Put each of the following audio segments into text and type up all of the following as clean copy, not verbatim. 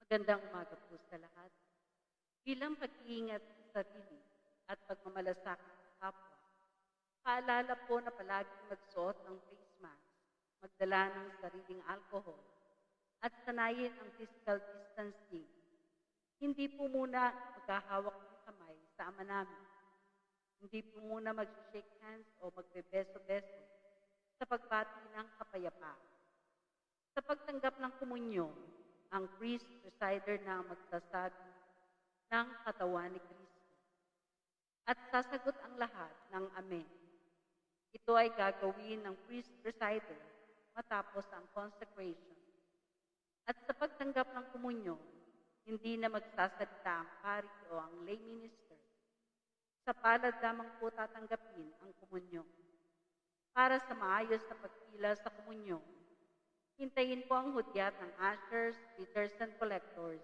Magandang umaga po sa lahat. Bilang pag-iingat sa sarili at pagmamalasakit sa kapwa, paalala po na palaging magsuot ng face mask, magdala ng sariling alcohol, at sanayin ang physical distancing. Hindi po muna maghahawak ng kamay sa ama namin. Hindi po muna mag-shake hands o magbebeso-beso sa pagbati ng kapayapaan. Sa pagtanggap ng komunyon, ang priest presider na magsasabi ng katawan ni Kristo. At sasagot ang lahat ng Amen. Ito ay gagawin ng priest presider matapos ang consecration. At sa pagtanggap ng komunyon, hindi na magsasalita ang pari o ang lay minister. Sa palad lamang po tatanggapin ang komunyon. Para sa maayos na pagpila sa komunyon, hintayin po ang hudyat ng ushers, leaders, and collectors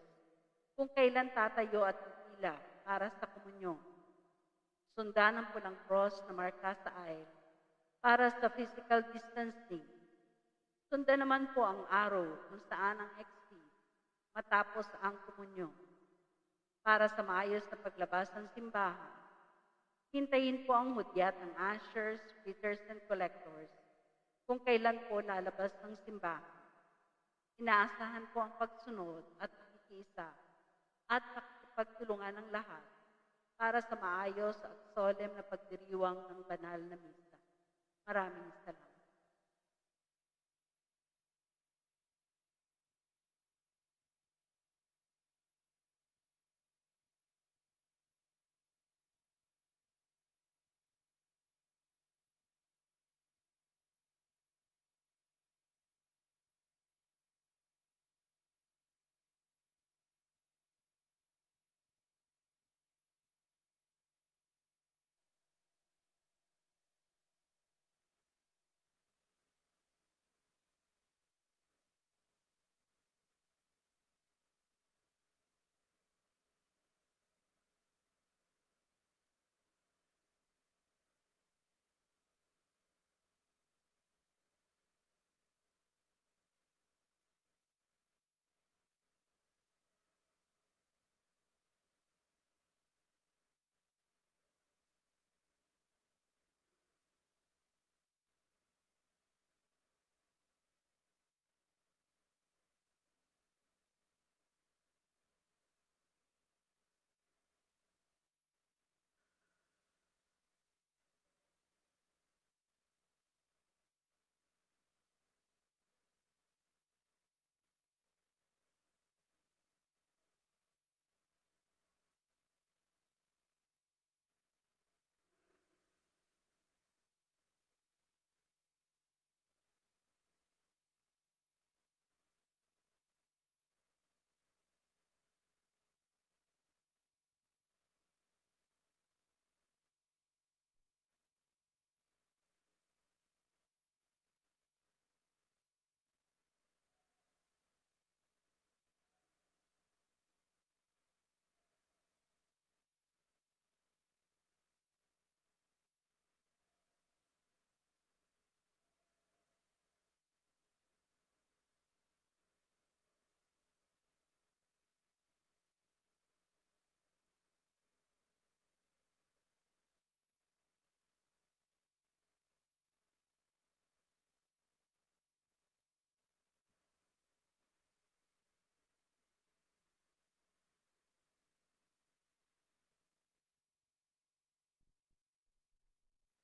kung kailan tatayo at pipila para sa komunyon. Sundan ang pulang cross na marka sa aisle para sa physical distancing. Sundan naman po ang arrow kung saan ang exit matapos ang komunyon. Para sa maayos na paglabas ng simbahan, hintayin po ang hudyat ng ushers, leaders, and collectors kung kailan po lalabas ng simbahan. Inaasahan po ang pagsunod at pakikiisa at pagtulungan ng lahat para sa maayos at solemn na pagdiriwang ng banal na misa. Maraming salamat.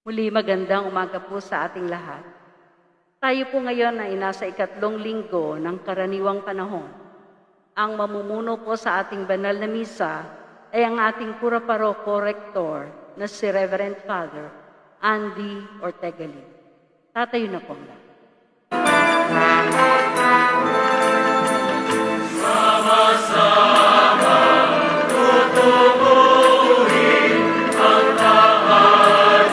Muli magandang umaga po sa ating lahat. Tayo po ngayon ay nasa ikatlong linggo ng karaniwang panahon. Ang mamumuno po sa ating banal na misa ay ang ating pura paroko rector na si Reverend Father Andy Ortegali. Tatayo na po ang lahat. Sama-sama tutubuhin ang tahanan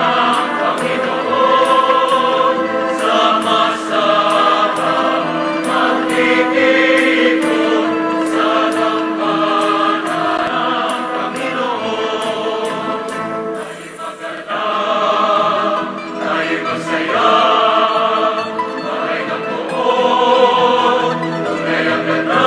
ng Panginoon. Sama-sama magtitipon sa dambana ng Panginoon. Tayo'y magalang, tayo'y masaya, tayo'y nagpuon, tunay ang ganda.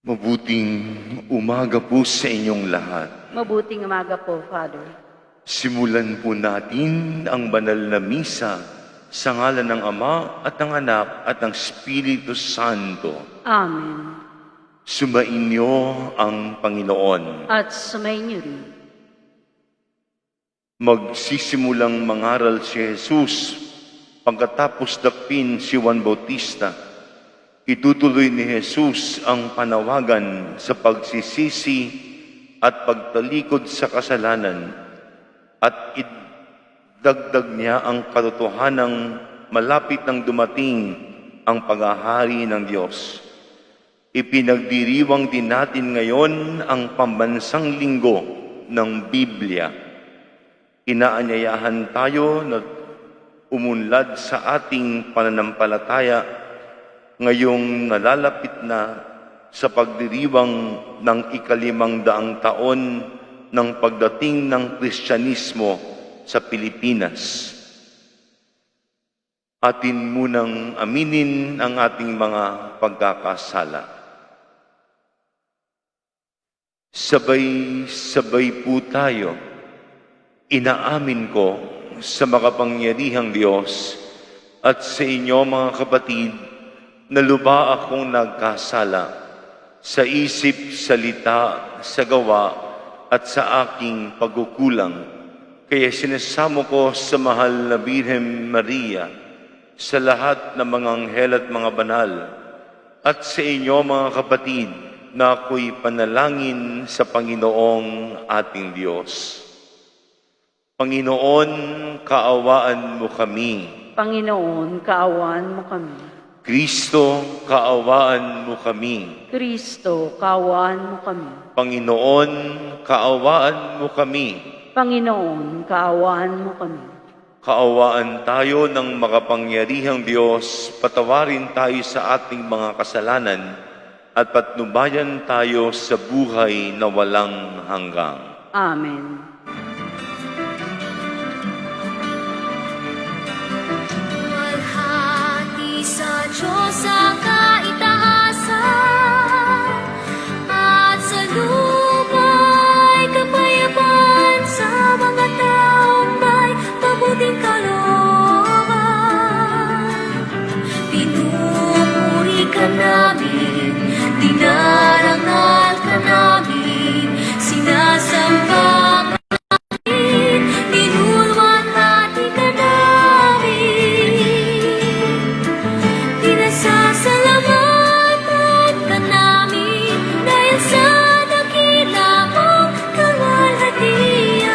Mabuting umaga po sa inyong lahat. Mabuting umaga po, Father. Simulan po natin ang banal na misa sa ngalan ng Ama at ng Anak at ng Espiritu Santo. Amen. Sumainyo ang Panginoon. At sumainyo rin. Magsisimulang mangaral si Jesus pagkatapos dakpin si Juan Bautista. Itutuloy ni Jesus ang panawagan sa pagsisisi at pagtalikod sa kasalanan at idagdag niya ang katotohanang malapit nang dumating ang paghahari ng Diyos. Ipinagdiriwang din natin ngayon ang pambansang linggo ng Biblia. Inaanyayahan tayo na umunlad sa ating pananampalataya ngayong nalalapit na sa pagdiriwang ng 500 taon ng pagdating ng Kristyanismo sa Pilipinas. Atin munang aminin ang ating mga pagkakasala. Sabay-sabay po tayo, inaamin ko sa makapangyarihang Diyos at sa inyo mga kapatid, na luba akong nagkasala sa isip, salita, sa gawa at sa aking pagkukulang. Kaya sinasamo ko sa mahal na Birhen Maria, sa lahat ng mga anghel at mga banal, at sa inyo mga kapatid, na ako'y panalangin sa Panginoong ating Diyos. Panginoon, kaawaan mo kami. Panginoon, kaawaan mo kami. Kristo, kaawaan mo kami. Kristo, kaawaan mo kami. Panginoon, kaawaan mo kami. Panginoon, kaawaan mo kami. Kaawaan tayo ng makapangyarihang Diyos, patawarin tayo sa ating mga kasalanan, at patnubayan tayo sa buhay na walang hanggang. Amen. Sa Diyos ang kaitaasan at sa luma'y kapayapaan sa mga taong may mabuting kalooban. Pinupuri ka namin, dinarangal ka namin, sinasamba ka namin, dinulwalhati ka namin. Pinasasalamatan ka namin dahil sa dakila mong kaluwalhatian.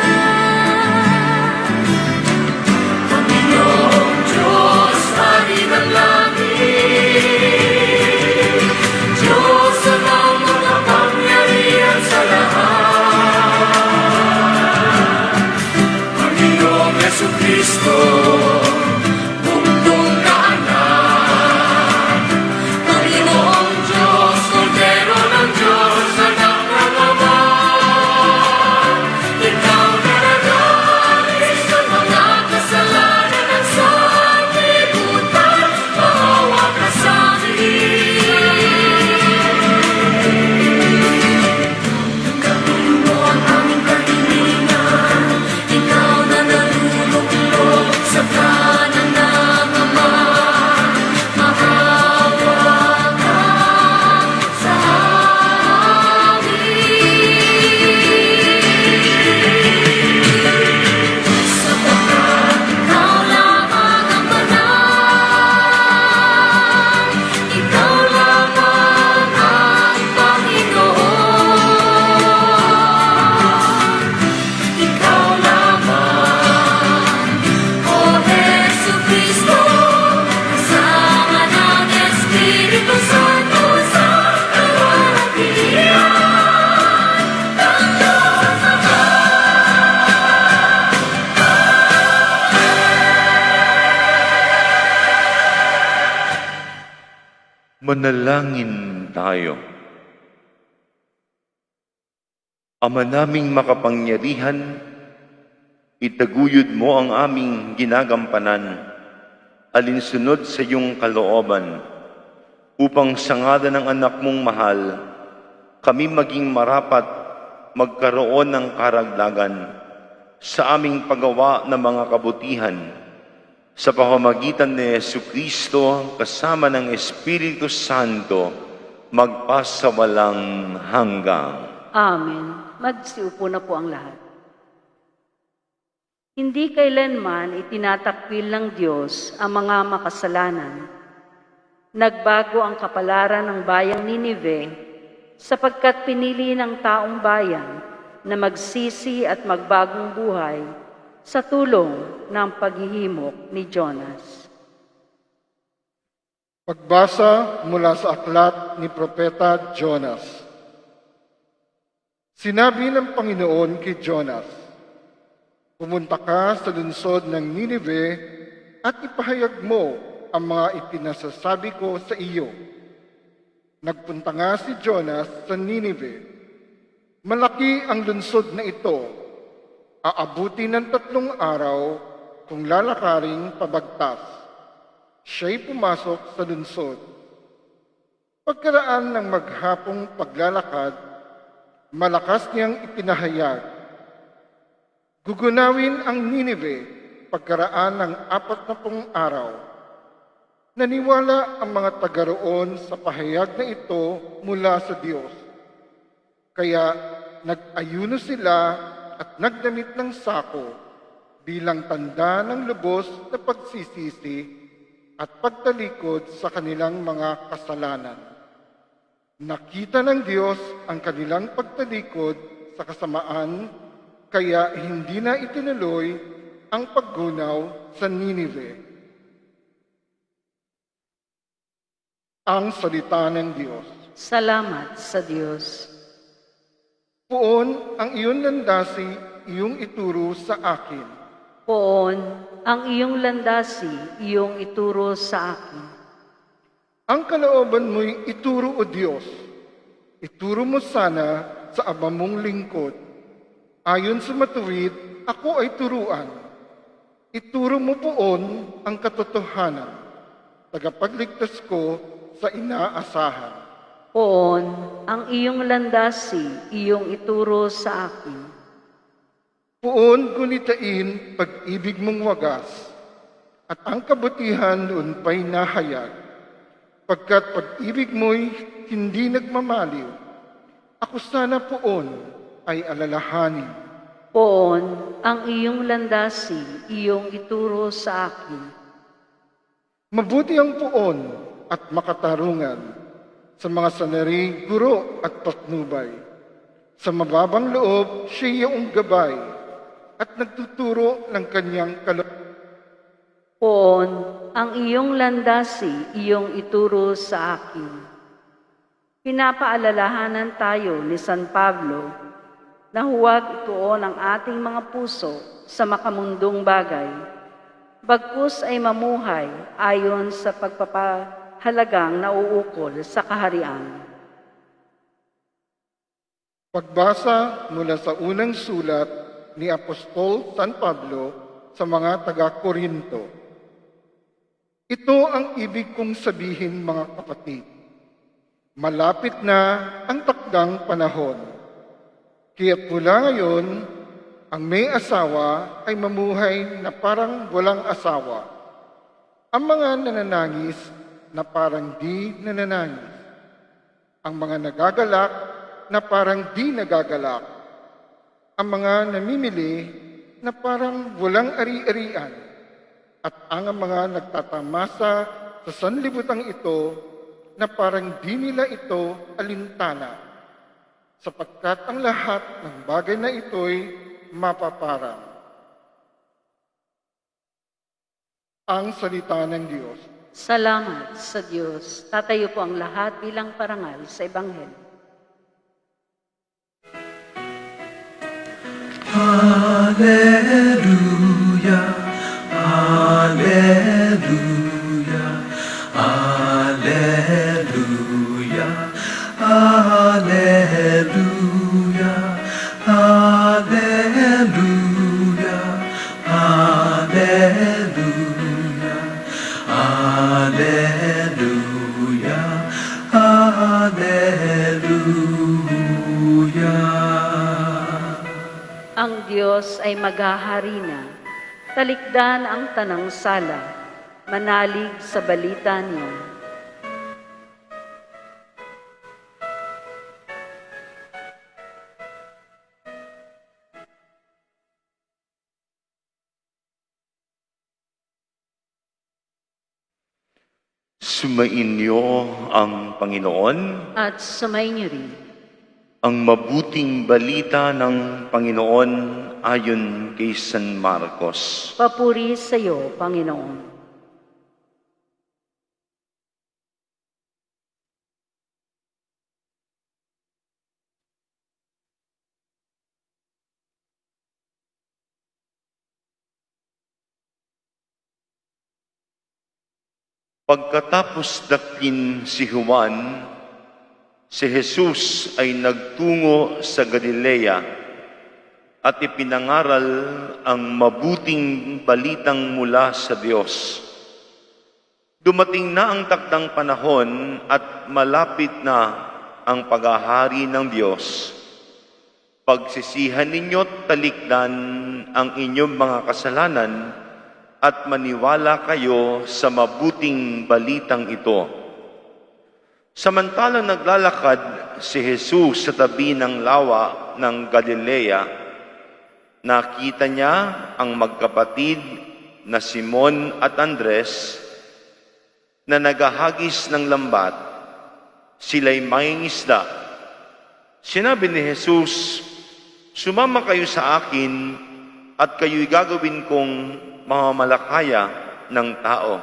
Panginoong Diyos, Hari ng langit, Diyos ang makapangyarihan sa lahat. Panginoong Jesucristo, bugtong na anak. Panginoong Diyos, Kordero ng Diyos, anak ng Ama. Ikaw na nanalis ng mga kasalanan ng sanlibutan. Maawa ka sa Gawin mo ang aming kahilingan, ikaw na nalulugmok sa kanan ng Ama. Maawa ka sa amin. Sapagkat ikaw lamang ang banal, ikaw lamang ang Panginoon. Ikaw lamang, O Jesucristo, kasama ng Espiritu Santo sa kaluwalhatian ng Diyos Ama. Manalangin tayo. Ama naming makapangyarihan, itaguyod mo ang aming ginagampanan, alinsunod sa iyong kalooban, upang sa ngalan ng anak mong mahal kami maging marapat magkaroon ng karagdagan sa aming paggawa ng mga kabutihan sa pamamagitan ni Jesucristo kasama ng Espiritu Santo magpasawalang hanggang. Amen. Magsiupo na po ang lahat. Hindi kailanman itinatakwil ng Diyos ang mga makasalanan. Nagbago ang kapalaran ng bayang Ninive sapagkat pinili ng taong bayan na magsisi at magbagong buhay sa tulong ng paghihimok ni Jonas. Pagbasa mula sa aklat ni Propeta Jonas. Sinabi ng Panginoon kay Jonas, "Pumunta ka sa lungsod ng Ninive at ipahayag mo ang mga ipinasasabi ko sa iyo." Nagpunta nga si Jonas sa Ninive. Malaki ang lungsod na ito. Aabuti ng 3 araw kung lalakaring pabagtas. Siya'y pumasok sa lungsod. Pagkaraan ng maghapong paglalakad, malakas niyang ipinahayag, "Gugunawin ang Ninive pagkaraan ng 40 araw." Naniwala ang mga taga roon sa pahayag na ito mula sa Diyos. Kaya nag-ayuno sila at nagdamit ng sako bilang tanda ng lubos na pagsisisi at pagtalikod sa kanilang mga kasalanan. Nakita ng Diyos ang kanilang pagtalikod sa kasamaan, kaya hindi na itinuloy ang paggunaw sa Ninive. Ang salita ng Diyos. Salamat sa Diyos. Poon ang iyong landasi, iyong ituro sa akin. Poon ang iyong landasi, iyong ituro sa akin. Ang kalooban mo'y ituro, O Diyos. Ituro mo sana sa ama mong lingkod. Ayon sa matuwid, ako ay turuan. Ituro mo poon ang katotohanan. Tagapagligtas ko sa inaasahan. Poon ang iyong landasi, iyong ituro sa akin. Poon gunitain pag-ibig mong wagas, at ang kabutihan noon pa'y nahayag. Pagkat pag-ibig mo'y hindi nagmamaliw, ako sana poon ay alalahanin. Poon ang iyong landasi, iyong ituro sa akin. Mabuti ang poon at makatarungan sa mga sanari, guro at patnubay. Sa mababang loob, siya iyong gabay at nagtuturo ng kanyang Poon ang iyong landasi, iyong ituro sa akin. Pinapaalalahanan tayo ni San Pablo na huwag ituon ang ating mga puso sa makamundong bagay, bagkus ay mamuhay ayon sa pagpapahalagang nauukol sa kaharian. Pagbasa mula sa unang sulat ni Apostol San Pablo sa mga taga-Korinto. Ito ang ibig kong sabihin, mga kapatid. Malapit na ang takdang panahon. Kaya't mula ngayon, ang may asawa ay mamuhay na parang walang asawa. Ang mga nananangis na parang di nananangis. Ang mga nagagalak na parang di nagagalak. Ang mga namimili na parang walang ari-arian. At ang mga nagtatamasa sa sanlibutan ito na parang di nila ito alintana, sapagkat ang lahat ng bagay na ito'y mapaparang. Ang salita ng Diyos. Salamat sa Diyos. Tatayo po ang lahat bilang parangal sa Ebanghelyo. Hallelujah, Hallelujah, Hallelujah, Hallelujah, Hallelujah, Hallelujah, Hallelujah, Hallelujah. Ang Diyos ay maghahari na, talikdan ang tanang sala, manalig sa balita niya. Sumainyo ang Panginoon, At sumayin niyo rin. ang mabuting balita ng Panginoon ayon kay San Marcos. Papuri sa iyo, Panginoon. Pagkatapos dakpin si Juan, si Jesus ay nagtungo sa Galilea at ipinangaral ang mabuting balitang mula sa Diyos. Dumating na ang takdang panahon at malapit na ang paghahari ng Diyos. Pagsisihan ninyo't talikdan ang inyong mga kasalanan at maniwala kayo sa mabuting balitang ito. Samantalang naglalakad si Jesus sa tabi ng lawa ng Galilea, nakita niya ang magkapatid na Simon at Andres na naghahagis ng lambat. Sila'y mangingisda. Sinabi ni Jesus, "Sumama kayo sa akin at kayo'y gagawin kong mamamalakaya ng tao."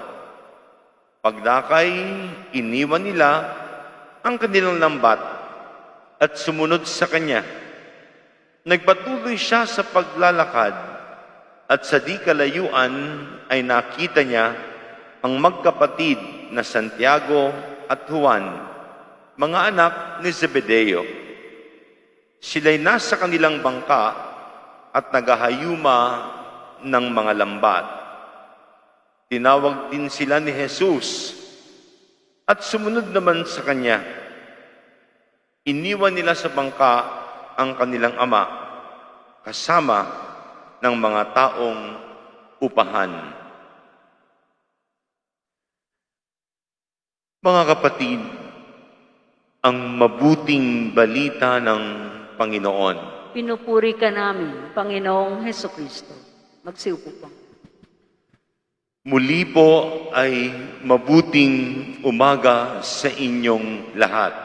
Pagdakay, iniwan nila ang kanilang lambat at sumunod sa kanya. Nagpatuloy siya sa paglalakad at sa di kalayuan ay nakita niya ang magkapatid na Santiago at Juan, mga anak ni Zebedeo. Sila'y nasa kanilang bangka at naghahayuma ng mga lambat. Tinawag din sila ni Jesus at sumunod naman sa kanya. Iniwan nila sa bangka ang kanilang ama kasama ng mga taong upahan. Mga kapatid, ang mabuting balita ng Panginoon. Pinupuri ka namin, Panginoong Hesukristo. Magsiupo po. Muli po ay mabuting umaga sa inyong lahat.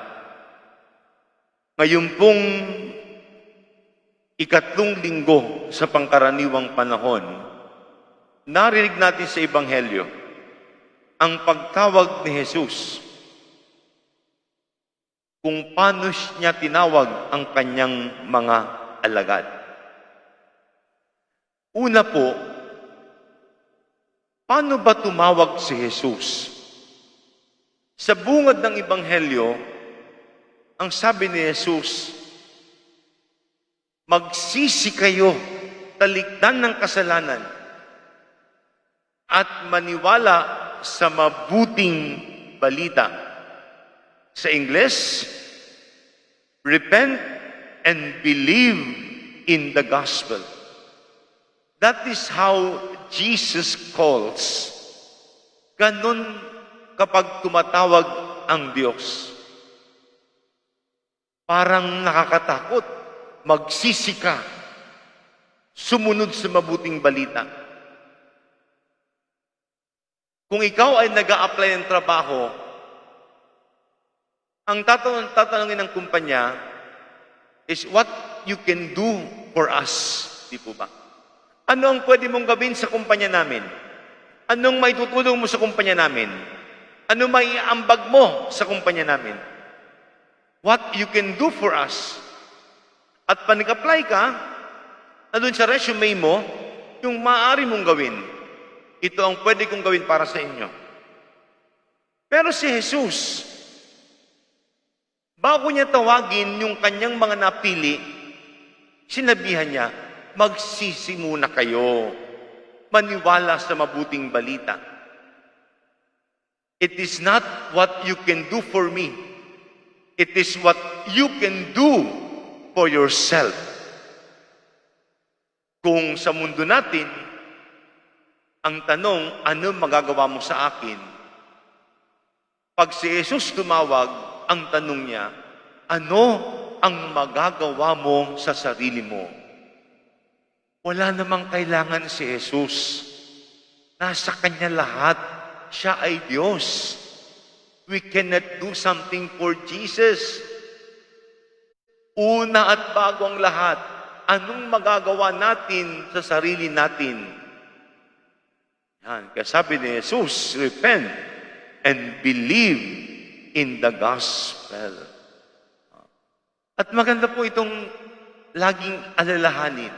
Ngayon pong ikatlong linggo sa pangkaraniwang panahon, narinig natin sa Ebanghelyo ang pagtawag ni Jesus kung paano niya tinawag ang kanyang mga alagad. Una po, paano ba tumawag si Jesus? Sa bungad ng Ebanghelyo, ang sabi ni Jesus, "Magsisi kayo, talikdan ng kasalanan, at maniwala sa mabuting balita." Sa English, repent and believe in the gospel. That is how Jesus calls. Ganon kapag tumatawag ang Diyos. Parang nakakatakot. Magsisi ka. Sumunod sa mabuting balita. Kung ikaw ay nag-a-apply ng trabaho, ang tatanungin ng kumpanya is what you can do for us. Di po ba? Ano ang pwede mong gawin sa kumpanya namin? Anong maitutulong mo sa kumpanya namin? Ano maiambag mo sa kumpanya namin? What you can do for us. At pag nag-apply ka, nandun sa resume mo, yung maaari mong gawin. Ito ang pwede kong gawin para sa inyo. Pero si Jesus, bago niya tawagin yung kanyang mga napili, sinabihan niya, magsisi muna kayo. Maniwala sa mabuting balita. It is not what you can do for me. It is what you can do for yourself. Kung sa mundo natin, ang tanong, ano magagawa mo sa akin? Pag si Jesus tumawag, ang tanong niya, ano ang magagawa mo sa sarili mo? Wala namang kailangan si Jesus. Nasa Kanya lahat. Siya ay Diyos. We cannot do something for Jesus. Una at bago ang lahat, anong magagawa natin sa sarili natin? Yan. Kaya sabi ni Jesus, repent and believe in the gospel. At maganda po itong laging alalahanin.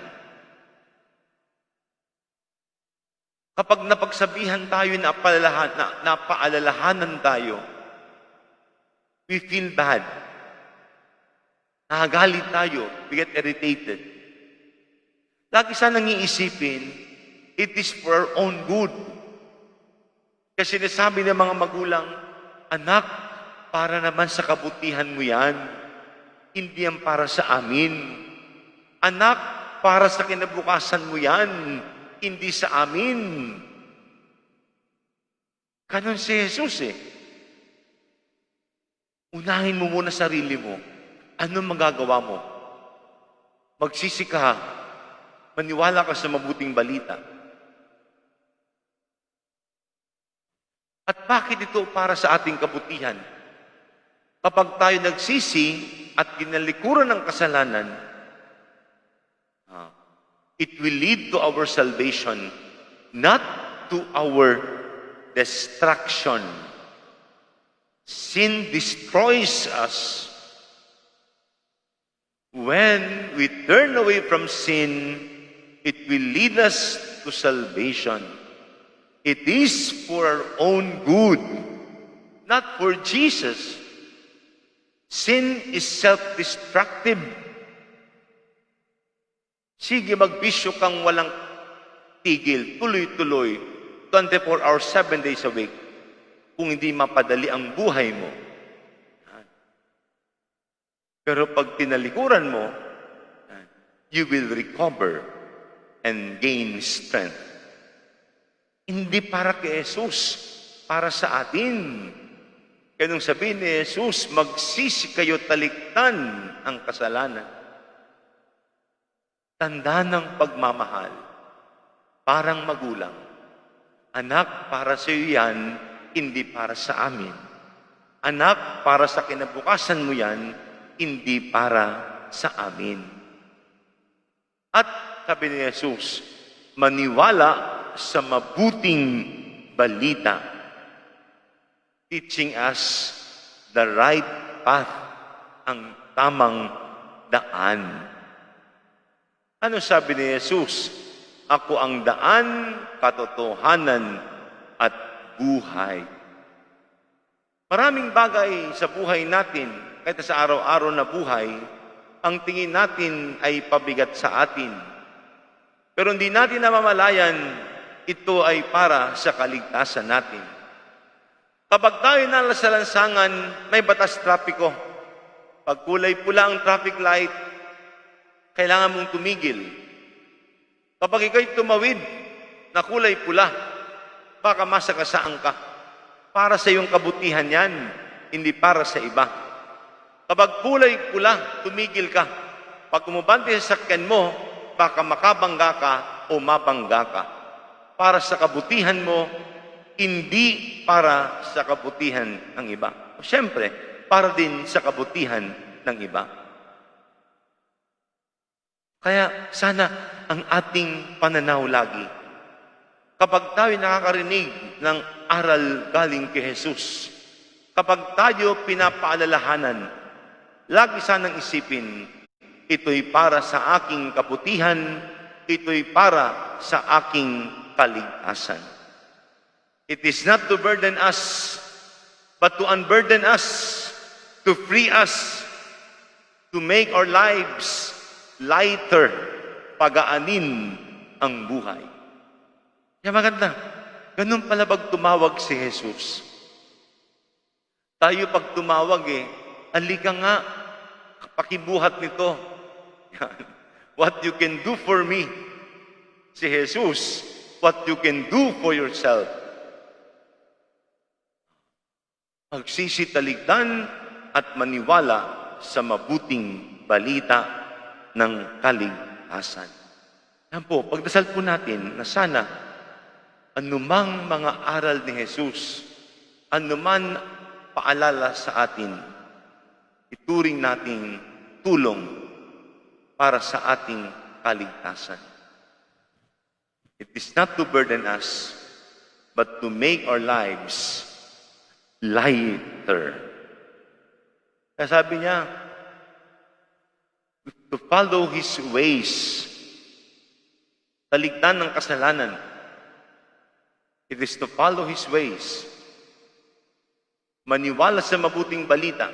Kapag napagsabihan tayo na napaalalahanan tayo, we feel bad. Nakagalit tayo. We get irritated. Lagi sanang iisipin, it is for our own good. Kasi sinasabi ng mga magulang, anak, para naman sa kabutihan mo yan. Hindi yan para sa amin. Anak, para sa kinabukasan mo yan. Hindi sa amin. Ganon si Jesus eh. Unahin mo muna sarili mo. Ano magagawa mo? Magsisi ka. Maniwala ka sa mabuting balita. At bakit ito para sa ating kabutihan? Kapag tayo nagsisi at kinalikuran ng kasalanan, it will lead to our salvation, not to our destruction. Sin destroys us. When we turn away from sin, it will lead us to salvation. It is for our own good, not for Jesus. Sin is self-destructive. Sige, magbisyo kang walang tigil, tuloy-tuloy, 24 hours, 7 days a week, kung hindi mapadali ang buhay mo. Pero pag tinalikuran mo, you will recover and gain strength. Hindi para kay Jesus, para sa atin. Kaya nung sabihin ni Jesus, magsisi kayo, taliktan ang kasalanan. Tanda ng pagmamahal, parang magulang. Anak, para sa iyo yan, hindi para sa amin. Anak, para sa kinabukasan mo yan, hindi para sa amin. At sabi ni Jesus, maniwala sa mabuting balita, teaching us the right path, ang tamang daan. Ano sabi ni Jesus? Ako ang daan, katotohanan, at buhay. Maraming bagay sa buhay natin, kahit sa araw-araw na buhay, ang tingin natin ay pabigat sa atin. Pero hindi natin namamalayan, ito ay para sa kaligtasan natin. Kapag tayo nasa lansangan, may batas trapiko. Pag kulay pula ang traffic light, kailangan mong tumigil. Kapag ikaw'y tumawid na kulay pula, baka masakasaan ka. Para sa iyong kabutihan yan, hindi para sa iba. Kapag kulay pula, tumigil ka. Pag umabante sa sakyan mo, baka makabangga ka o mabangga ka. Para sa kabutihan mo, hindi para sa kabutihan ng iba. Siyempre, para din sa kabutihan ng iba. Kaya sana ang ating pananaw lagi, kapag tayo nakakarinig ng aral galing kay Jesus, kapag tayo pinapaalalahanan, lagi sanang isipin, ito'y para sa aking kabutihan, ito'y para sa aking kaligtasan. It is not to burden us, but to unburden us, to free us, to make our lives lighter, pagaanin ang buhay. Kaya maganda, ganun pala pag tumawag si Jesus. Tayo pag tumawag halika nga, pakibuhat nito, What you can do for me, si Jesus, what you can do for yourself. Magsisitaligdan at maniwala sa mabuting balita ng kaligtasan. Yan po, pagdasal po natin na sana anumang mga aral ni Jesus, anuman paalala sa atin, ituring nating tulong para sa ating kaligtasan. It is not to burden us, but to make our lives lighter. Kaya sabi niya, to follow His ways, taligdan ng kasalanan. It is to follow His ways. Maniwala sa mabuting balita.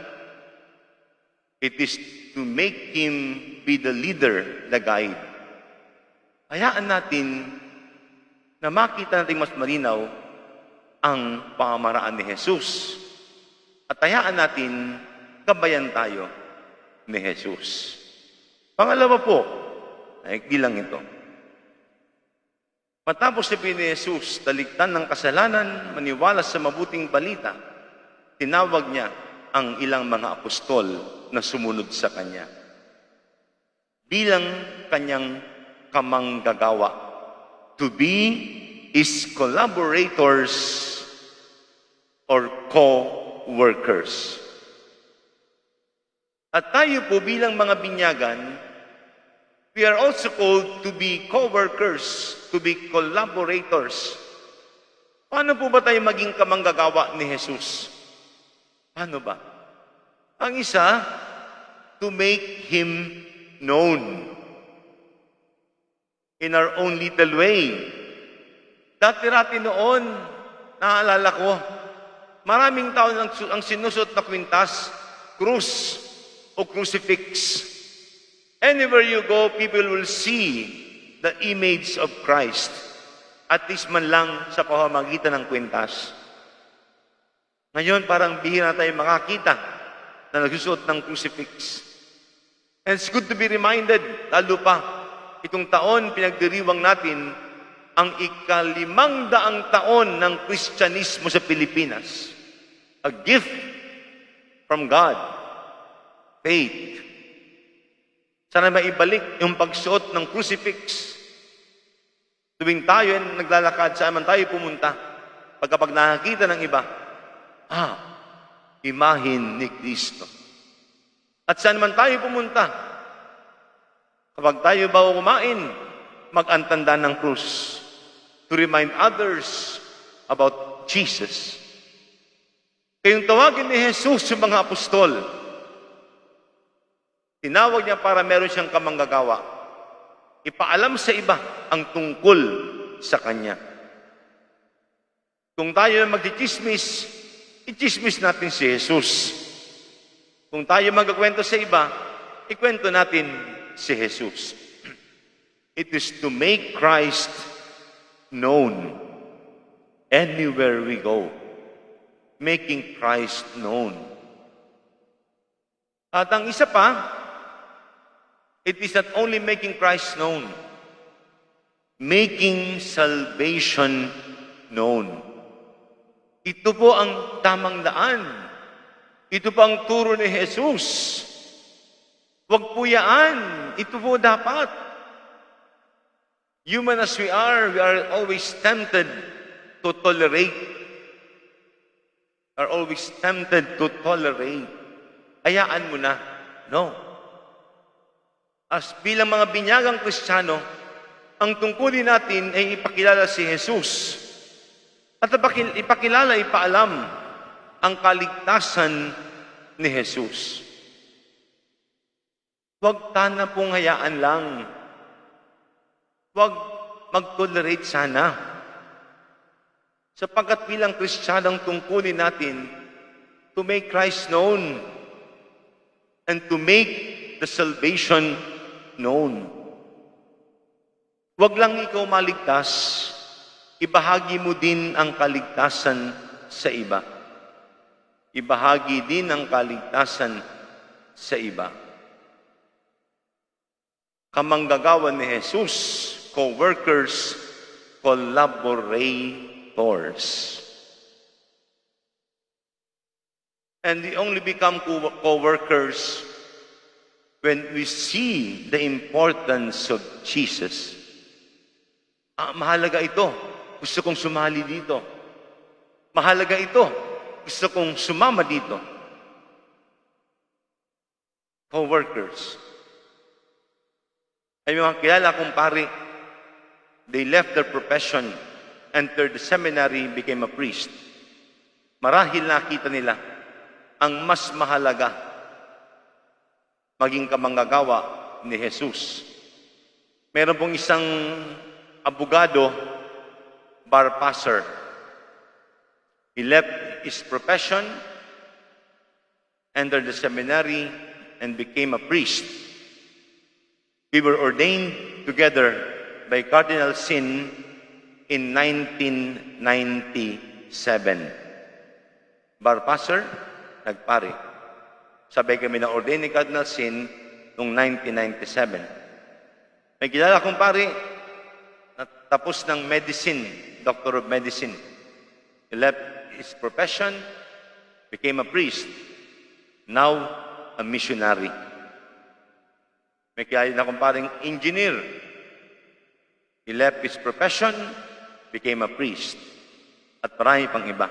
It is to make Him be the leader, the guide. Hayaan natin na makita natin mas malinaw ang pamamaraan ni Jesus. At hayaan natin gabayan tayo ni Jesus. Pangalawa po, ay bilang ito. Matapos sabihin ni Jesus, taligtan ng kasalanan, maniwala sa mabuting balita, tinawag niya ang ilang mga apostol na sumunod sa Kanya bilang Kanyang kamanggagawa, to be His collaborators or co-workers. At tayo po bilang mga binyagan, we are also called to be co-workers, to be collaborators. Paano po ba tayo maging kamanggagawa ni Jesus? Paano ba? Ang isa, to make Him known in our own little way. Dati-rati noon, naalala ko, maraming tao ang sinusot na kwintas, krus o crucifix. Anywhere you go, people will see the image of Christ. At least man lang sa pamamagitan ng kwintas. Ngayon, parang bihira tayo makakita na nagsusuot ng crucifix. And it's good to be reminded, lalo pa, itong taon pinagdiriwang natin ang 500 taon ng Kristyanismo sa Pilipinas. A gift from God. Faith. Sana maibalik yung pagsuot ng crucifix. Tuwing tayo ay naglalakad, saan man tayo pumunta, pagkapag nakakita ng iba, imahin ni Kristo. At saan man tayo pumunta, kapag tayo ba kumain, mag-antanda ng krus to remind others about Jesus. Kayong tawagin ni Jesus yung mga apostol, tinawag niya para meron siyang kamanggagawa. Ipaalam sa iba ang tungkol sa Kanya. Kung tayo magchichismis, i-chismis natin si Jesus. Kung tayo magkakwento sa iba, ikwento natin si Jesus. It is to make Christ known anywhere we go. Making Christ known. At ang isa pa, it is not only making Christ known, making salvation known. Ito po ang tamang daan. Ito po ang turo ni Jesus. Huwag po yaan. Ito po dapat. Human as we are always tempted to tolerate. Are always tempted to tolerate. Hayaan mo na. No. As bilang mga binyagang Kristiyano, ang tungkulin natin ay ipakilala si Jesus. At ipakilala, ipaalam ang kaligtasan ni Jesus. Huwag tana pong hayaan lang. Huwag mag-tolerate sana. Sapagkat bilang Kristiyano ang tungkulin natin to make Christ known and to make the salvation known. Huwag lang ikaw maligtas, ibahagi mo din ang kaligtasan sa iba. Ibahagi din ang kaligtasan sa iba. kamanggagawa ni Jesus, co-workers, collaborators. And we only become co-workers when we see the importance of Jesus. Mahalaga ito. Gusto kong sumali dito. Mahalaga ito. Gusto kong sumama dito. Co-workers. Ay mga kilala kong pari, they left their profession, entered the seminary, became a priest. Marahil nakita nila ang mas mahalaga maging kamanggagawa ni Jesus. Meron pong isang abogado, bar passer. He left his profession, entered the seminary, and became a priest. We were ordained together by Cardinal Sin in 1997. Bar passer, nagpari. Sabay kami na ordained ni Cardinal Sin noong 1997. May kilala kong pari na tapos ng medicine, Doctor of Medicine. He left his profession, became a priest, now a missionary. May kilala kong paring engineer. He left his profession, became a priest, at marami pang iba.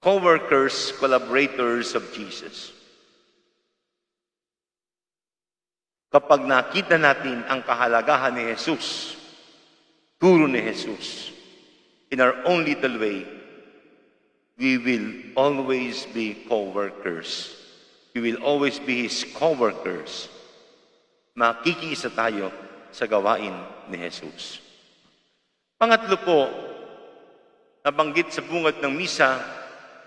Co-workers, collaborators of Jesus. Kapag nakita natin ang kahalagahan ni Jesus, turo ni Jesus, in our own little way, we will always be co-workers. We will always be His co-workers. Makikiisa tayo sa gawain ni Jesus. Pangatlo po, nabanggit sa bungat ng misa,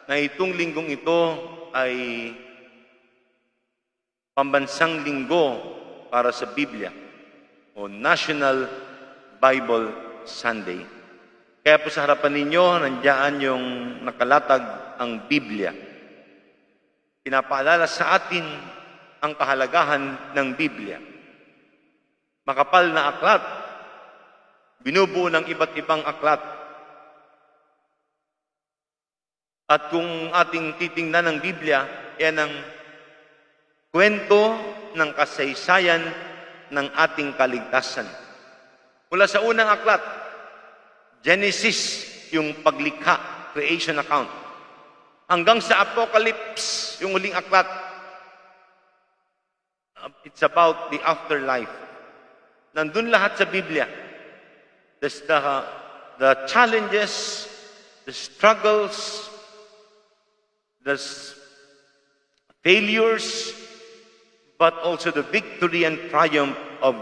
na itong linggong ito ay pambansang linggo para sa Biblia o National Bible Sunday. Kaya po sa harapan ninyo, nandiyan yung nakalatag ang Biblia. Pinapaalala sa atin ang kahalagahan ng Biblia. Makapal na aklat, binubuo ng iba't ibang aklat. At kung ating titingnan ng Biblia, yan ang kwento ng kasaysayan ng ating kaligtasan. Mula sa unang aklat, Genesis, yung paglikha, creation account, hanggang sa Apocalypse, yung uling aklat, it's about the afterlife. Nandun lahat sa Biblia. The challenges, the struggles, the failures, but also the victory and triumph of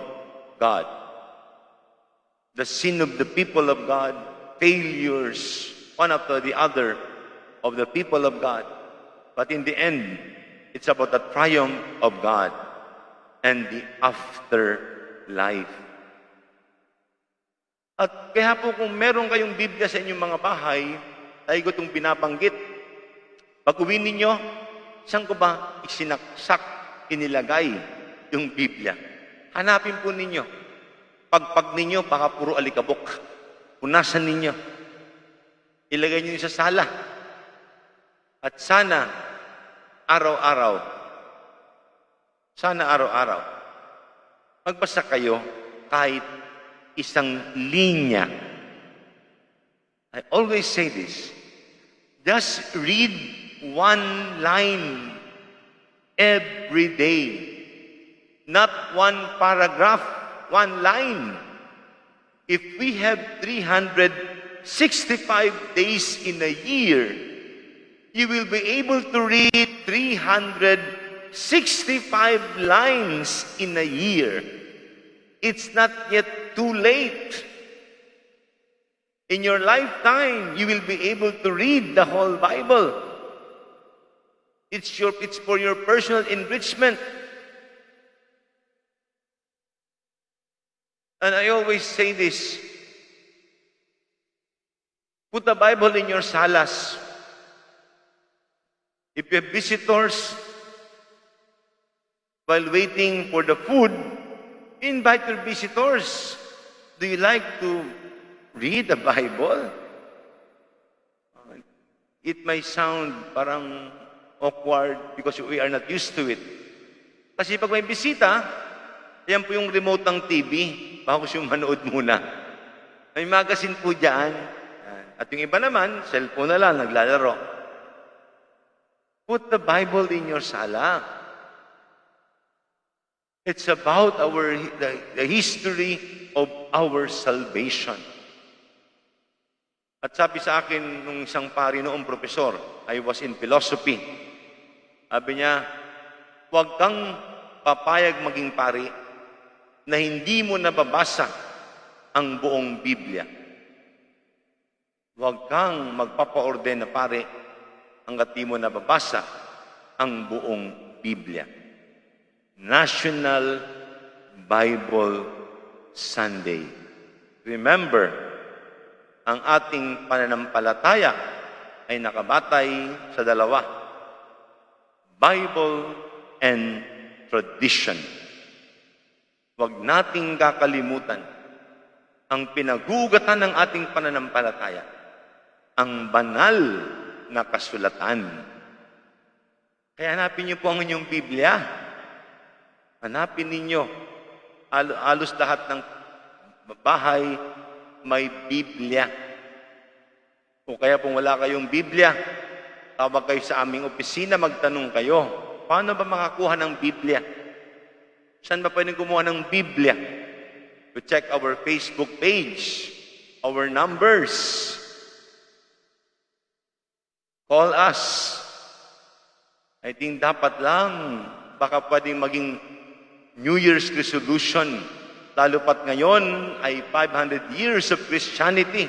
God. The sin of the people of God, failures, one after the other of the people of God. But in the end, it's about the triumph of God and the afterlife. At kaya po kung meron kayong Biblia sa inyong mga bahay, ay ko itong binabanggit. Pag uwi ninyo, saan ko ba isinaksak, inilagay yung Biblia? Hanapin po ninyo. Pagpag ninyo, baka puro alikabok. Punasan ninyo. Ilagay ninyo sa sala. At sana, araw-araw, magbasa kayo kahit isang linya. I always say this. Just read one line every day. Not one paragraph, one line. If we have 365 days in a year, you will be able to read 365 lines in a year. It's not yet too late. In your lifetime, you will be able to read the whole Bible. It's for your personal enrichment. And I always say this, put the Bible in your salas. If you have visitors, While waiting for the food, invite your visitors. Do you like to read the Bible? It may sound parang awkward because we are not used to it. Kasi pag may bisita, yan po yung remote ng TV, bago siya manood muna. May magazine po dyan. At yung iba naman, cellphone na lang, naglalaro. Put the Bible in your sala. It's about the history of our salvation. At sabi sa akin nung isang pari noong profesor, I was in philosophy. Sabi niya, huwag kang papayag maging pari na hindi mo nababasa ang buong Biblia. Huwag kang magpapaorden na pari hanggat di mo nababasa ang buong Biblia. National Bible Sunday. Remember, ang ating pananampalataya ay nakabatay sa dalawa, Bible and tradition. Huwag nating kakalimutan ang pinagugatan ng ating pananampalataya, ang banal na kasulatan. Kaya hanapin niyo po ang inyong Biblia. Hanapin ninyo. Alos lahat ng bahay may Biblia. O kaya kung wala kayong Biblia, tawag kayo sa aming opisina, magtanong kayo, paano ba makakuha ng Biblia? Saan ba pwedeng kumuha ng Biblia? To check our Facebook page, our numbers. Call us. I think dapat lang, baka pwedeng maging New Year's resolution. Lalo pat ngayon ay 500 years of Christianity.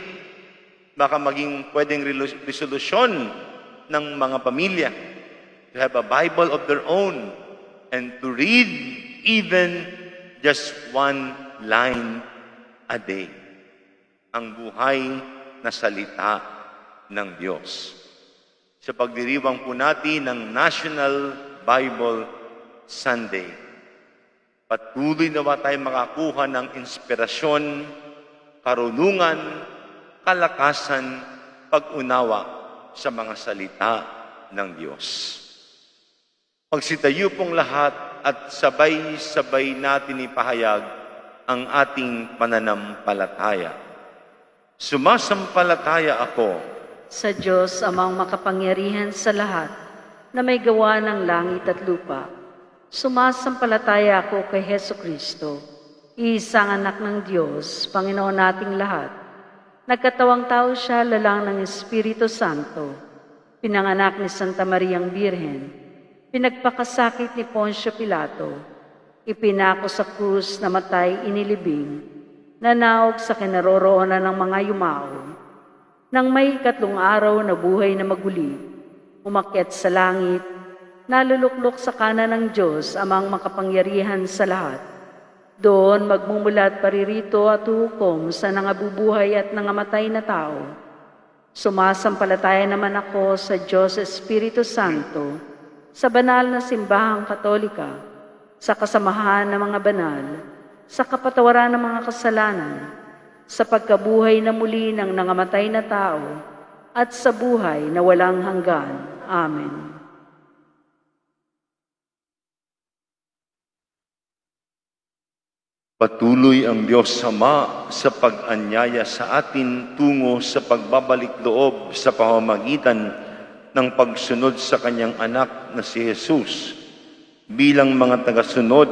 Baka maging pwedeng resolution ng mga pamilya to have a Bible of their own and to read even just one line a day. Ang buhay na salita ng Diyos. Sa pagdiriwang po natin ng National Bible Sunday, patuloy nawa tayo makakuha ng inspirasyon, karunungan, kalakasan, pag-unawa sa mga salita ng Diyos. Magsitayo pong lahat at sabay-sabay natin ipahayag ang ating pananampalataya. Sumasampalataya ako Sa Diyos amang makapangyarihan sa lahat, na may gawa ng langit at lupa. Sumasampalataya ako kay Heso Kristo, isang anak ng Diyos, Panginoon nating lahat. Nagkatawang tao siya, lalang ng Espiritu Santo, pinanganak ni Santa Mariang Birhen, pinagpakasakit ni Poncio Pilato, ipinako sa krus, namatay, inilibing, nanaog sa kinaroroonan ng mga yumao. Nang may 3 araw na buhay na maguli, umakyat sa langit, naluluklok sa kanan ng Diyos amang makapangyarihan sa lahat. Doon magmumulat paririto at hukom sa nangabubuhay at nangamatay na tao. Sumasampalataya naman ako sa Diyos Espiritu Santo, sa banal na simbahang katolika, sa kasamahan ng mga banal, sa kapatawaran ng mga kasalanan, sa pagkabuhay na muli ng nangamatay na tao, at sa buhay na walang hanggan. Amen. Patuloy ang Diyos Ama sa pag-anyaya sa atin tungo sa pagbabalik loob sa pamamagitan ng pagsunod sa Kanyang anak na si Jesus. Bilang mga tagasunod,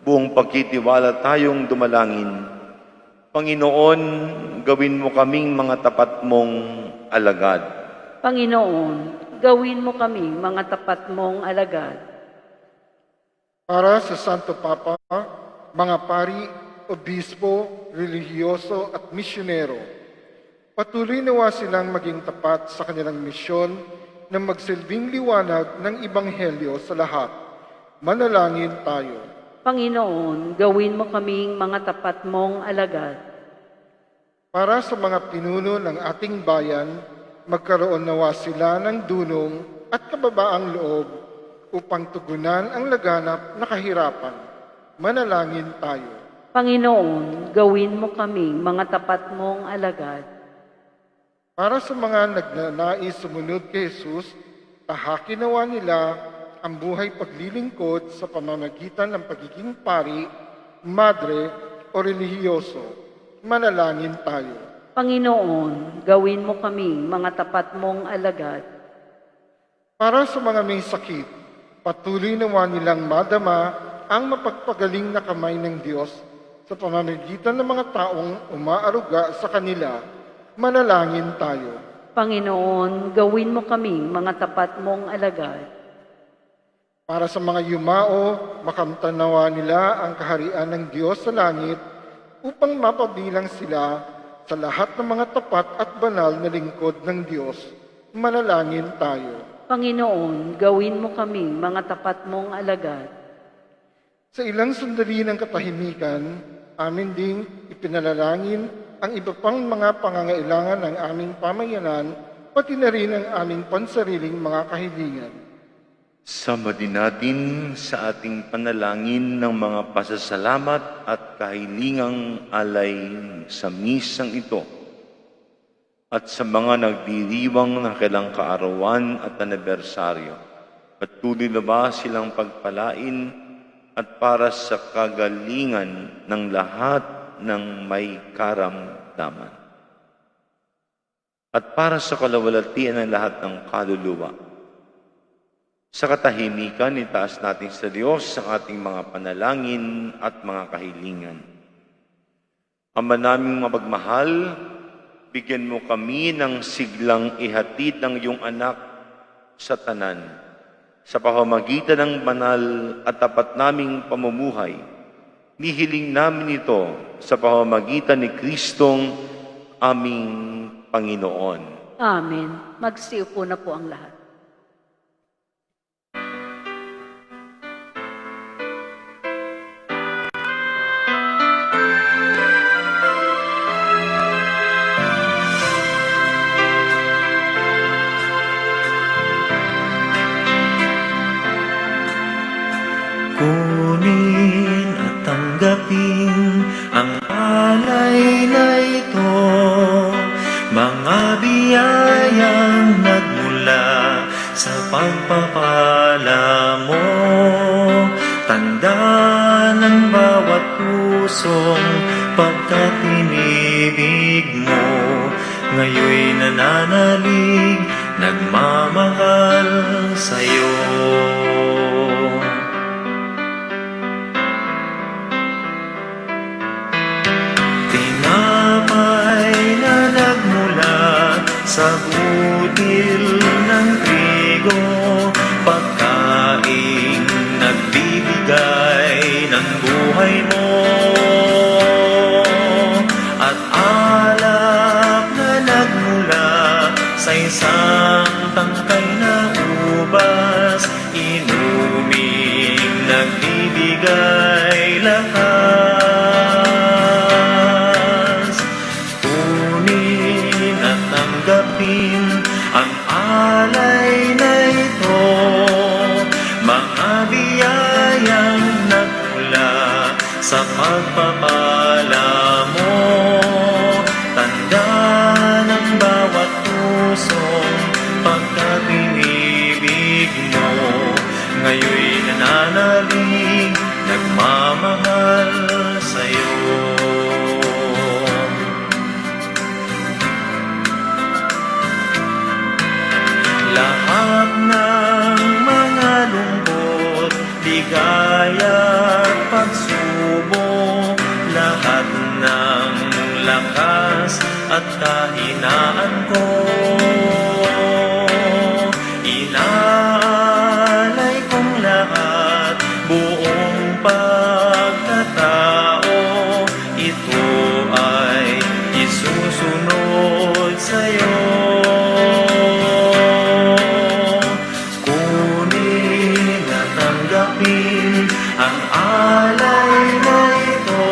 buong pagkitiwala tayong dumalangin. Panginoon, gawin mo kaming mga tapat mong alagad. Panginoon, gawin mo kami mga tapat mong alagad. Para sa Santo Papa, mga pari, obispo, relihiyoso at misyonero, patuloy nawa silang maging tapat sa kanilang misyon na magsilbing liwanag ng Ebanghelyo sa lahat. Manalangin tayo. Panginoon, gawin mo kaming mga tapat mong alagad. Para sa mga pinuno ng ating bayan, magkaroon nawa sila ng dunong at kababaang loob upang tugunan ang laganap na kahirapan. Manalangin tayo. Panginoon, gawin mo kaming mga tapat mong alagad. Para sa mga nagnanais sumunod kay Jesus, tahakin nawa nila ang buhay paglilingkod sa pamamagitan ng pagiging pari, madre o relihiyoso. Manalangin tayo. Panginoon, gawin mo kaming mga tapat mong alagad. Para sa mga may sakit, patuloy nawa nilang madama ang mapagpagaling na kamay ng Diyos sa pamamagitan ng mga taong umaaruga sa kanila. Manalangin tayo. Panginoon, gawin mo kaming mga tapat mong alagad. Para sa mga yumao, makamtanawa nila ang kaharian ng Diyos sa langit upang mapabilang sila sa lahat ng mga tapat at banal na lingkod ng Diyos. Manalangin tayo. Panginoon, gawin mo kaming mga tapat mong alagad. Sa ilang sandali ng katahimikan, amin ding ipinalalangin ang iba pang mga pangangailangan ng aming pamayanan, pati na rin ang aming pansariling mga kahilingan. Sama din natin sa ating panalangin ng mga pasasalamat at kahilingang alay sa misang ito at sa mga nagdiriwang ng kailang kaarawan at anibersaryo. Patuloy na ba silang pagpalain at para sa kagalingan ng lahat ng may karamdaman at para sa kalawalatian ng lahat ng kaluluwa. Sa katahimikan, itaas natin sa Diyos ang ating mga panalangin at mga kahilingan. Ama naming mapagmahal, bigyan mo kami ng siglang ihatid ng iyong anak sa tanan, sa pamamagitan ng banal at tapat naming pamumuhay. Nihiling namin ito sa pamamagitan ni Kristong aming Panginoon. Amen. Magsiupo na po ang lahat. Kunin at tanggapin ang alay na ito, mga biyayang nagmula sa pagpapala mo. Tanda ng bawat pusong pagkatinibig mo, ngayoy nananalig, nagmamahal sa'yo. Sa butil ng trigo, pagkaing nagbibigay ng buhay mo, at alap na nagmula sa isang tangkay na ubas, inuming nagbibigay lakas. Kunin at tanggapin ang alay na ito, mga biyayang nagmula sa pagpapala mo. Tanda ng bawat pusong pagkatinibig mo, ngayoy nananalig, nagmamahal sa'yo. Lahat ng mga lungkot, ligaya at pagsubok, lahat ng lakas at kahinaan ko, inaalay kong lahat, buong pagkatao, ito ay isusunod sa'yo. Ang alay na ito,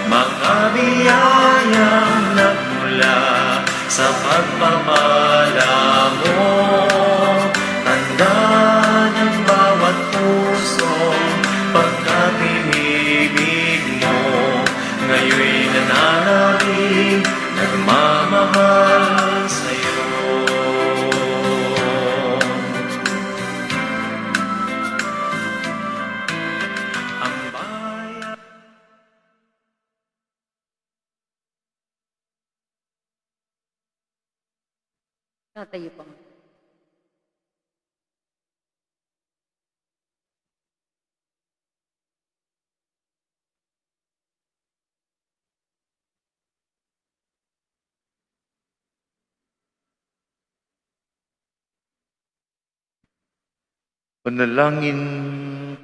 mga biyayang nagmula sa pagpapala mo. Tanda ng Tatayo po. Panalangin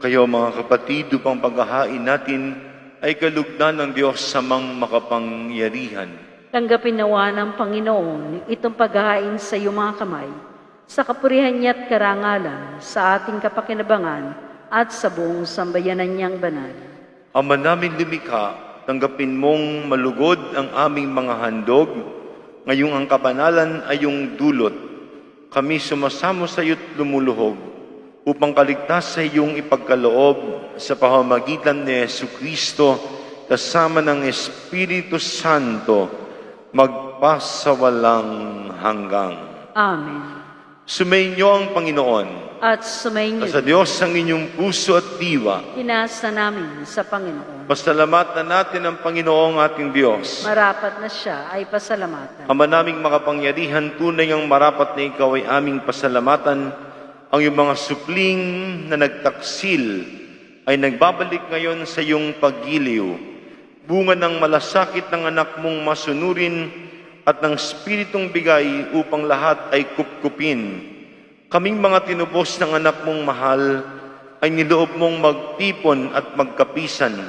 kayo mga kapatid upang paghahain natin ay kalugdan ng Diyos sa makapangyarihan. Tanggapin nawa ng Panginoon itong paghahain sa iyong mga kamay, sa kapurihan niya at karangalan, sa ating kapakinabangan at sa buong sambayanan niyang banal. Ama namin lumikha, tanggapin mong malugod ang aming mga handog, ngayong ang kabanalan ay iyong dulot. Kami sumasamo sa iyo't lumuluhog, upang kaligtas sa iyong ipagkaloob sa pamamagitan ni Jesucristo kasama ng Espiritu Santo magpasawalang hanggang. Amen. Sumainyo ang Panginoon. At sumainyo Sa Diyos ang inyong puso at diwa. pinasa namin sa Panginoon. Pasalamatan natin ang Panginoong ating Diyos. Marapat na siya ay pasalamatan. Ama naming makapangyarihan, tunay ang marapat na ikaw ay aming pasalamatan. Ang iyong mga supling na nagtaksil ay nagbabalik ngayon sa iyong paggiliw. Bunga ng malasakit ng anak mong masunurin at ng Spiritong bigay upang lahat ay kupkupin. Kaming mga tinubos ng anak mong mahal ay niloob mong magtipon at magkapisan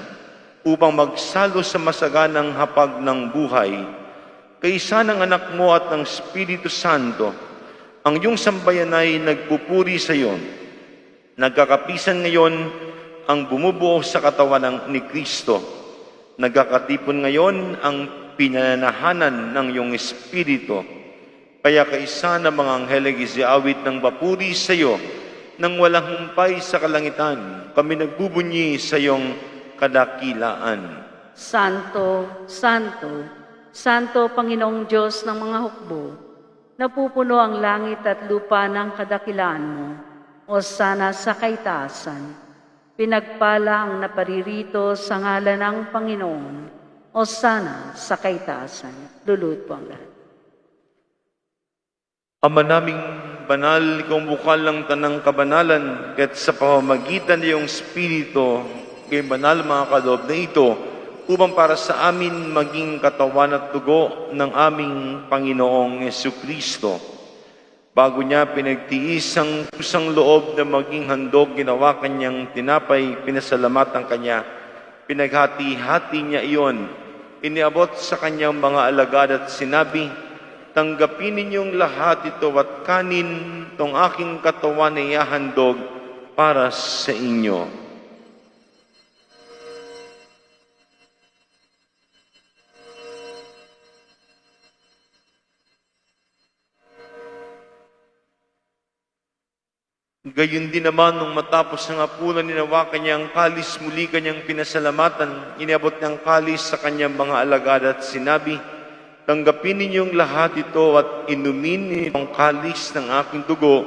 upang magsalo sa masaganang hapag ng buhay. Kaisa ng anak mo at ng Espiritu Santo, ang iyong sambayan ay nagpupuri sa iyo. Nagkakapisan ngayon ang bumubuo sa katawan ni Kristo. Nagkakatipon ngayon ang pinananahanan ng iyong Espiritu. Kaya kaisa ng mga anghel awit ng papuri sa iyo nang walang humpay sa kalangitan. Kami nagbubunyi sa iyong kadakilaan. Santo, Santo, Santo Panginoong Diyos ng mga hukbo, napupuno ang langit at lupa ng kadakilaan mo, o sana sa kaitaasan. Pinagpala ang naparirito sa ngalan ng Panginoon, o sana sa kaitaasan. Lulod po ang lahat. Ama naming banal, ikaw bukal ng tanang kabanalan, kaya't sa pamamagitan ng iyong Espiritu, kay banal mga kaloob na ito, upang para sa amin maging katawan at dugo ng aming Panginoong Jesucristo. Bago niya pinagtiis ang kusang loob na maging handog, ginawa kanyang tinapay, pinasalamatan kanya, pinaghati-hati niya iyon, iniabot sa kanyang mga alagad at sinabi, tanggapin ninyong lahat ito at kanin tong aking katawan na ihahandog para sa inyo. Gayon din naman, nung matapos ng hapunan, ninawakan niya ang kalis, muli kanyang pinasalamatan, iniabot niyang kalis sa kanyang mga alagad at sinabi, tanggapin ninyong lahat ito at inumin ninyo ang kalis ng aking dugo,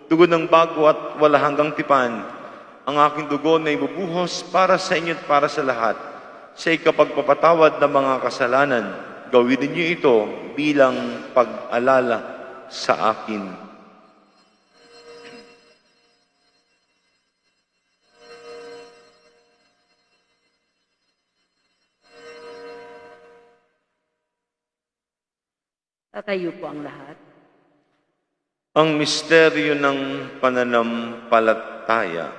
dugo ng bago at wala hanggang tipan. Ang aking dugo na ibubuhos para sa inyo at para sa lahat, sa ikapagpapatawad ng mga kasalanan. Gawin ninyo ito bilang pag-alala sa akin. Tatayo po ang lahat. Ang misteryo ng pananampalataya.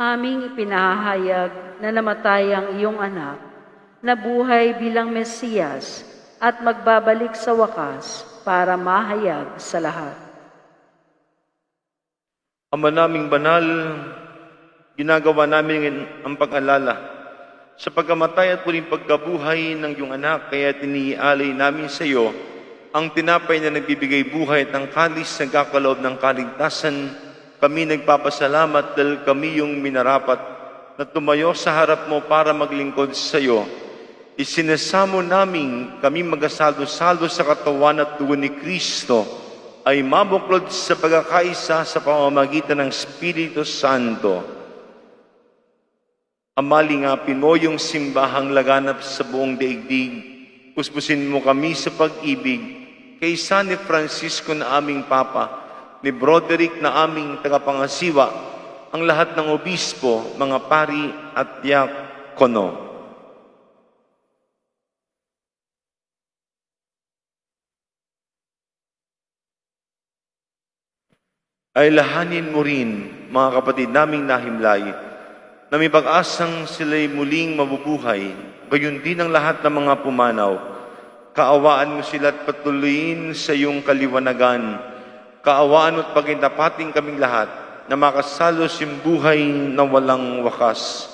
Aming ipinahayag na namatay ang iyong anak, na buhay bilang Mesiyas at magbabalik sa wakas para mahayag sa lahat. Ama naming banal, ginagawa namin ang pag-alala sa pagkamatay at muling pagkabuhay ng iyong anak, kaya tinialay namin sa iyo ang tinapay na nagbibigay buhay at ang kalis na nagkakaloob ng kaligtasan. Kami nagpapasalamat dahil kami yung minarapat na tumayo sa harap mo para maglingkod sa iyo. Isinasamo namin kami magasalo-salo sa katawan at dugo ni Kristo ay mabuklod sa pagkakaisa sa pamamagitan ng Espiritu Santo. Amalingapin mo yung simbahang laganap sa buong daigdig. Puspusin mo kami sa pag-ibig, kay San ni Francisco na aming Papa, ni Broderick na aming tagapangasiwa, ang lahat ng obispo, mga pari at diakono. Ay lahanin mo rin, mga kapatid naming nahimlay, na may pag-asang sila'y muling mabubuhay, gayon din ang lahat ng mga pumanaw. Kaawaan mo sila at patuloyin sa iyong kaliwanagan. Kaawaan mo at pagindapating kaming lahat na makasalos yung buhay na walang wakas.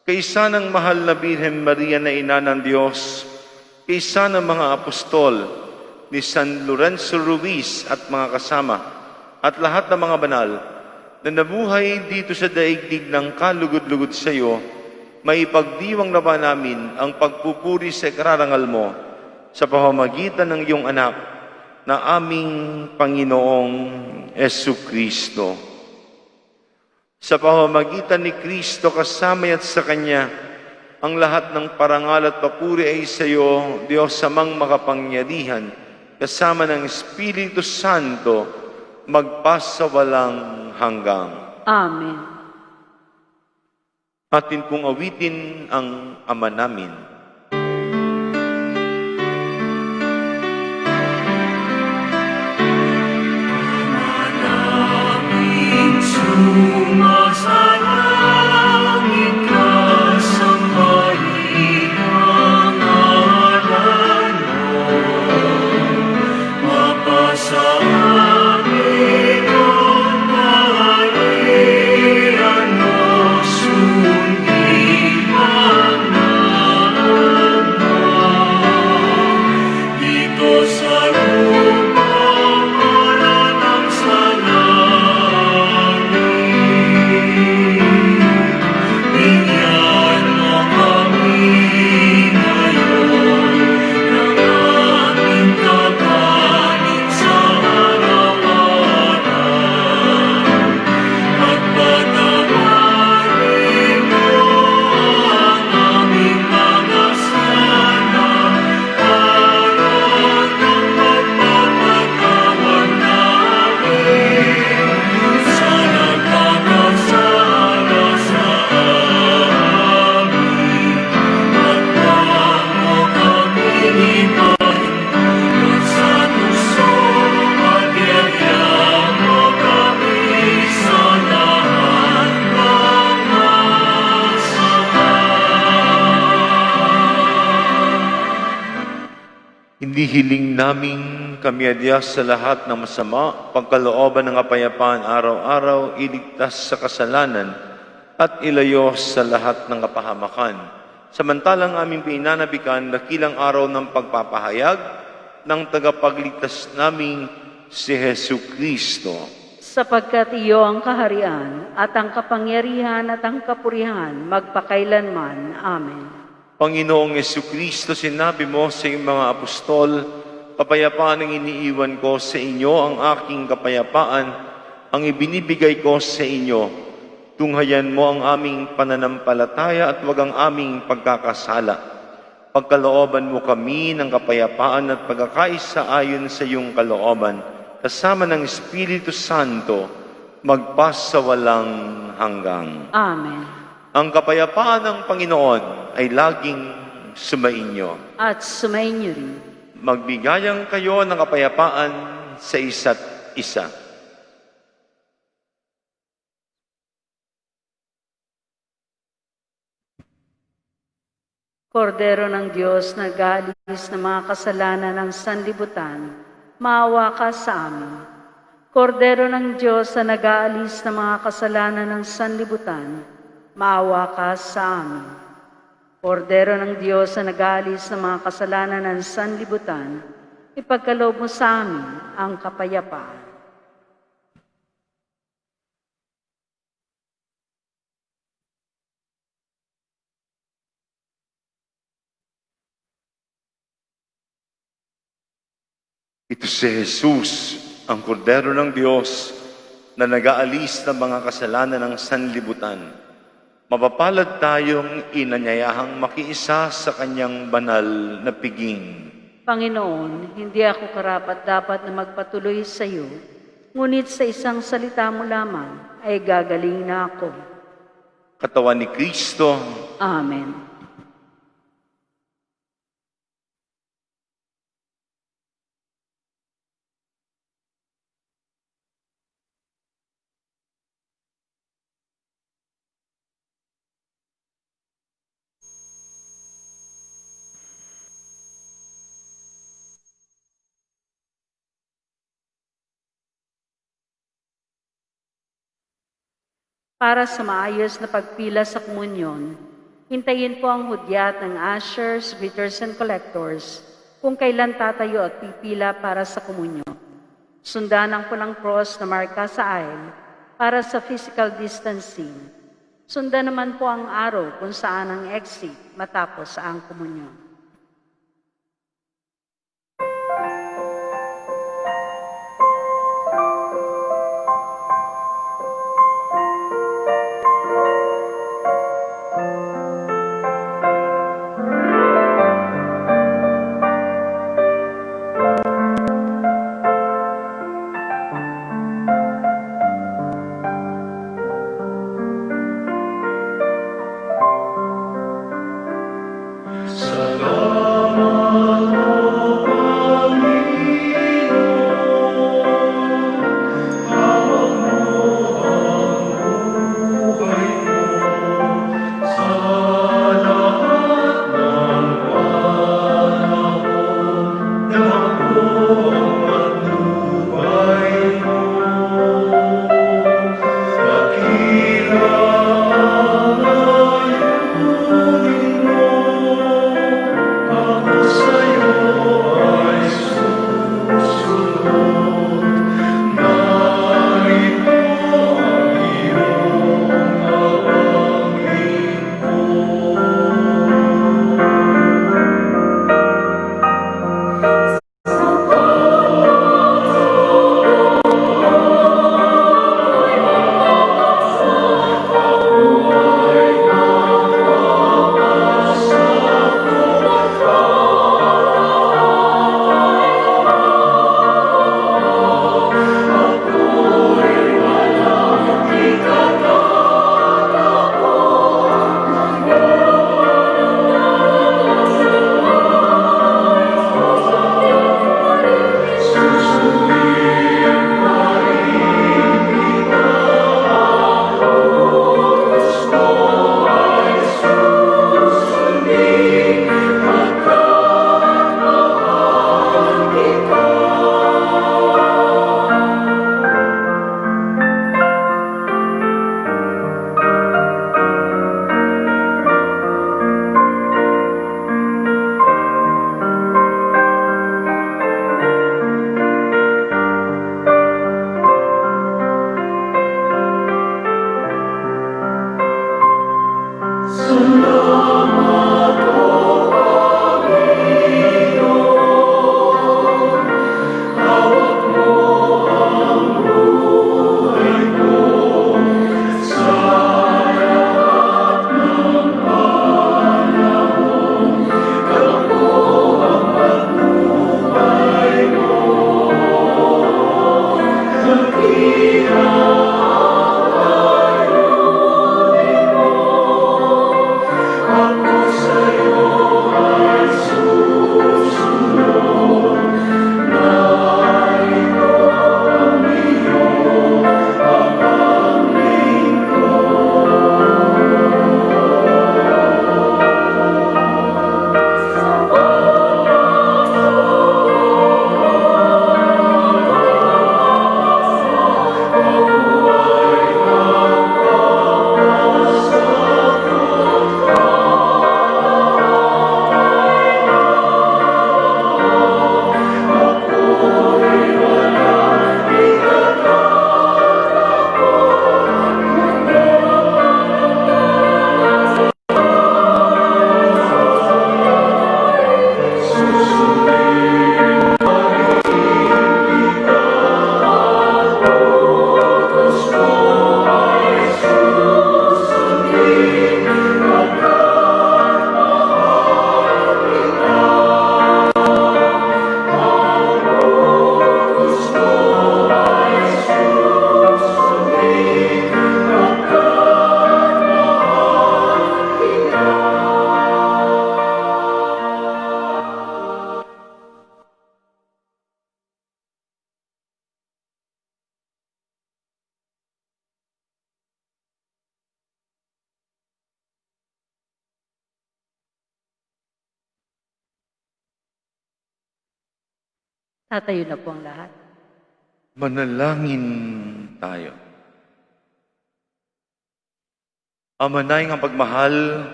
Kaysa ng mahal na Birhen Maria na ina ng Diyos, kaysa ng mga apostol, ni San Lorenzo Ruiz at mga kasama, at lahat ng mga banal na nabuhay dito sa daigdig ng kalugod-lugod sa iyo, may ipagdiwang na ba namin ang pagpupuri sa ikararangal mo sa pamamagitan ng iyong anak na aming Panginoong Jesucristo. Sa pamamagitan ni Kristo kasama at sa Kanya, ang lahat ng parangal at papuri ay sa iyo, Diyos amang makapangyarihan, kasama ng Espiritu Santo, magpasawalang hanggang. Amen. Atin pong awitin ang Ama namin. Sumasalangit ka, sambahin ang ngalan mo. Mapasabi ang kaharian mo, sundin ang naan mo. Dito sa lupa, maranang sa bigyan mo kami ngayon ng aming kakanin sa araw-araw. At patawarin mo ang aming mga sala, para ng pagpapatawad namin sa nagkakasala sa amin. At huwag mo kami ipahintulot sa tukso, at yayang mo kami sa lahat ng masama. Hindi hiling naming kami adyas sa lahat ng masama, pagkalooban ng kapayapaan araw-araw, iligtas sa kasalanan, at ilayo sa lahat ng kapahamakan. Samantalang aming pinanabikan, dakilang araw ng pagpapahayag ng tagapagligtas naming si Jesucristo. Sapagkat iyo ang kaharian at ang kapangyarihan at ang kapurihan magpakailanman. Amen. Panginoong Jesucristo, sinabi mo sa iyong mga apostol, kapayapaan ang iniiwan ko sa inyo, ang aking kapayapaan ang ibinibigay ko sa inyo. Tunghayan mo ang aming pananampalataya at wag ang aming pagkakasala. Pagkalooban mo kami ng kapayapaan at pagkakaisa ayon sa iyong kalooban, kasama ng Espiritu Santo, magpasawalang hanggang. Amen. Ang kapayapaan ng Panginoon ay laging sumainyo. At sumainyo rin. Magbigayang kayo ng kapayapaan sa isa't isa. Kordero ng Diyos na nag-aalis ng mga kasalanan ng sanlibutan, maawa ka sa amin. Kordero ng Diyos na nag-aalis ng mga kasalanan ng sanlibutan, maawa ka sa amin. Kordero ng Diyos na nag-aalis ng mga kasalanan ng sanlibutan, ipagkaloob mo sa amin ang kapayapaan. Ito si Jesus, ang Kordero ng Diyos na nag-aalis ng mga kasalanan ng sanlibutan. Mapapalad tayong inanyayahang makiisa sa kanyang banal na piging. Panginoon, hindi ako karapat-dapat na magpatuloy sa iyo, ngunit sa isang salita mo lamang ay gagaling na ako. Katawan ni Kristo, Amen. Para sa maayos na pagpila sa komunyon, hintayin po ang hudyat ng ushers, greeters, and collectors kung kailan tatayo at pipila para sa komunyon. Sundan ang pulang cross na marka sa aisle para sa physical distancing. Sundan naman po ang araw kung saan ang exit matapos ang komunyon. Sa Tatayo na po ang lahat. Manalangin tayo. Ama naing ang pagmahal,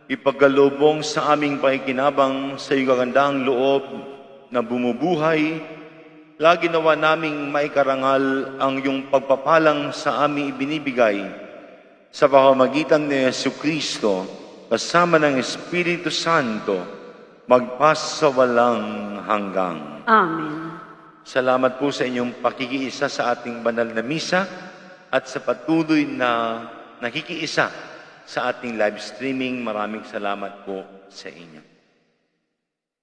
ipagkalubong sa aming pakikinabang sa iyong kagandang loob na bumubuhay, lagi nawa naming maikarangal ang iyong pagpapalang sa aming ibinibigay sa pamamagitan ni Jesucristo kasama ng Espiritu Santo magpasawalang hanggang. Amen. Salamat po sa inyong pakikiisa sa ating banal na misa at sa patuloy na nakikiisa sa ating live streaming. Maraming salamat po sa inyo.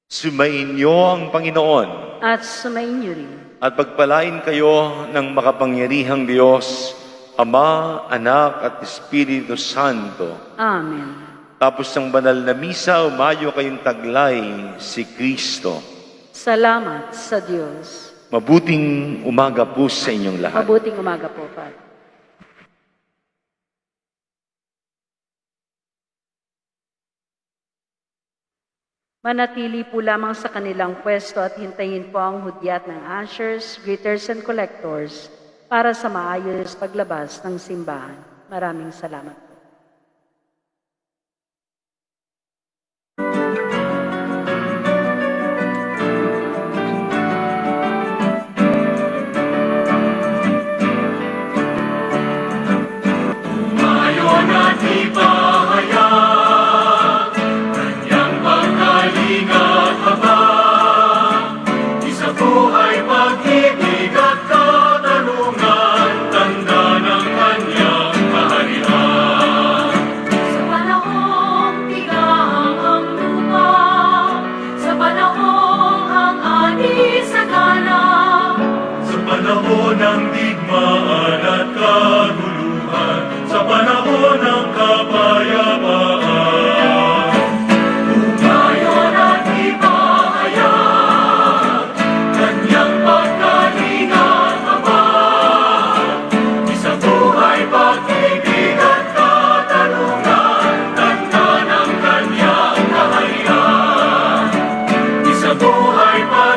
Sumainyo ang Panginoon At sumainyo rin. at pagpalain kayo ng makapangyarihang Diyos, Ama, Anak at Espiritu Santo. Amen. Tapos ng banal na misa, umayo kayong taglay si Kristo. Salamat sa Diyos. Mabuting umaga po sa inyong lahat. Mabuting umaga po, Father. Manatili po lamang sa kanilang pwesto at hintayin po ang hudyat ng ushers, greeters, and collectors para sa maayos paglabas ng simbahan. Maraming salamat.